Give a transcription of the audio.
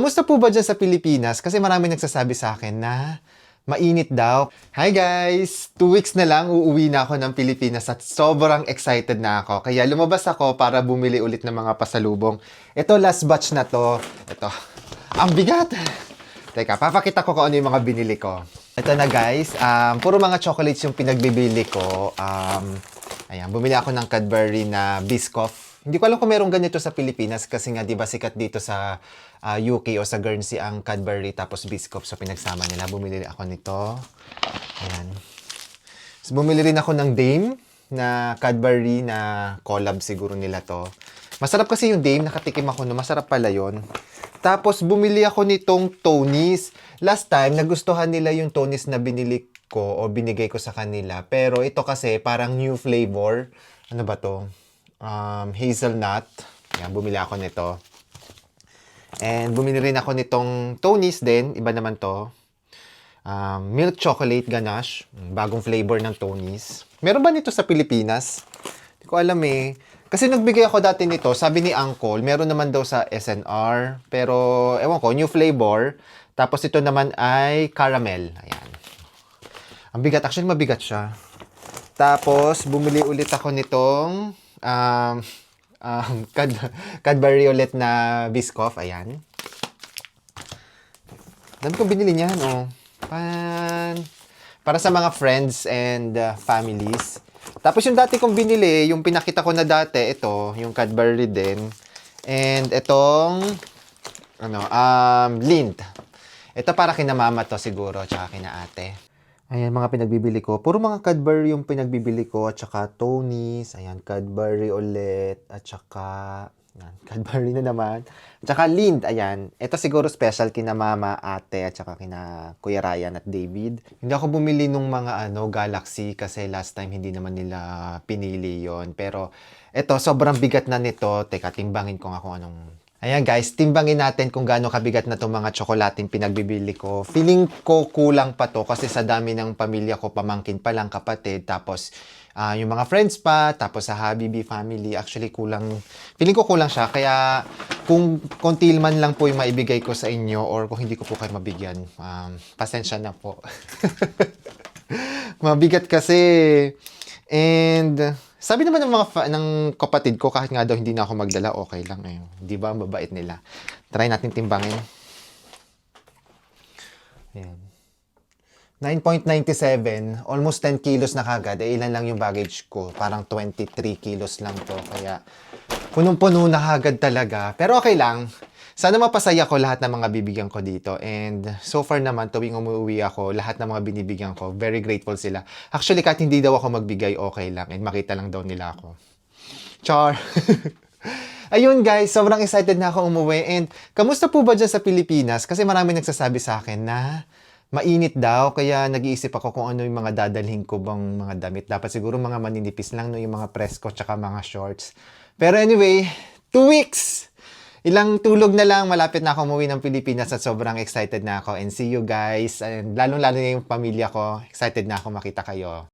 Kumusta po ba dyan sa Pilipinas? Kasi marami nagsasabi sa akin na mainit daw. Hi guys! 2 weeks na lang uuwi na ako ng Pilipinas at sobrang excited na ako. Kaya lumabas ako para bumili ulit ng mga pasalubong. Ito, last batch na to. Ito. Ang bigat! Teka, papakita ko kung ano yung mga binili ko. Ito na guys, puro mga chocolates yung pinagbibili ko. Ayan, bumili ako ng Cadbury na Biscoff. Hindi ko alam kung merong ganito sa Pilipinas kasi nga 'di ba sikat dito sa UK o sa Guernsey ang Cadbury tapos Biscoff, so pinagsama nila. Bumili ako nito. Ayan. So, bumili rin ako ng Dame na Cadbury na collab siguro nila to. Masarap kasi yung Dame, nakatikim ako no, masarap pala yon. Tapos bumili ako nitong Tony's. Last time nagustuhan nila yung Tony's na binili ko o binigay ko sa kanila. Pero ito kasi parang new flavor. Ano ba to? Hazelnut. Yan, bumili ako nito. And bumili rin ako nitong Tony's din. Iba naman to. Milk chocolate ganache. Bagong flavor ng Tony's. Meron ba nito sa Pilipinas? Hindi ko alam eh. Kasi nagbigay ako dati nito, sabi ni Uncle, meron naman daw sa SNR. Pero, ewan ko, new flavor. Tapos ito naman ay caramel. Ayan. Ang bigat. Actually, mabigat siya. Tapos, bumili ulit ako nitong Cadbury ulit na Biscoff. Ayan. Dami kong binili niyan, oh. Para sa mga friends and families. Tapos yung dati kong binili, yung pinakita ko na dati, ito, yung Cadbury din. And itong, Lindt. Ito para kina mama to siguro, tsaka kina ate. Ayan, mga pinagbibili ko. Puro mga Cadbury yung pinagbibili ko, at saka Tony's. Ayan, Cadbury ulit, at saka, ayan, Cadbury na naman. At saka Lindt, ayan. Ito siguro special kina mama, ate, at saka kina Kuya Ryan at David. Hindi ako bumili nung mga Galaxy kasi last time hindi naman nila pinili yon. Pero ito, sobrang bigat na nito. Teka, timbangin ko nga kung anong... Ayan guys, timbangin natin kung gaano kabigat na itong mga tsokolating pinagbibili ko. Feeling ko kulang pa to kasi sa dami ng pamilya ko, pamangkin pa lang, kapatid, tapos yung mga friends pa, tapos sa Habibi family, actually kulang, feeling ko kulang siya. Kaya kung konti man lang po yung maibigay ko sa inyo or kung hindi ko po kayo mabigyan, pasensya na po. Mabigat kasi. And sabi naman ng ng kapatid ko, kahit nga daw hindi na ako magdala, okay lang eh. 'Di ba? Ang babait nila. Try natin timbangin. Ayan. 9.97, almost 10 kilos na kagad. Eh, ilan lang yung baggage ko? Parang 23 kilos lang to. Kaya punong-puno na kagad talaga. Pero okay lang. Sana mapasaya ko lahat ng mga bibigyan ko dito. And so far naman, tuwing umuwi ako, lahat ng mga binibigyan ko, very grateful sila. Actually, kahit hindi daw ako magbigay, okay lang. And makita lang daw nila ako. Char! Ayun guys, sobrang excited na ako umuwi. And kamusta po ba dyan sa Pilipinas? Kasi marami nagsasabi sa akin na mainit daw. Kaya nag-iisip ako kung ano yung mga dadalhin ko bang mga damit. Dapat siguro mga maninipis lang, no? Yung mga presko tsaka mga shorts. Pero anyway, 2 weeks! Ilang tulog na lang, malapit na ako umuwi ng Pilipinas at sobrang excited na ako. And see you guys. And lalong-lalo na yung pamilya ko, excited na ako makita kayo.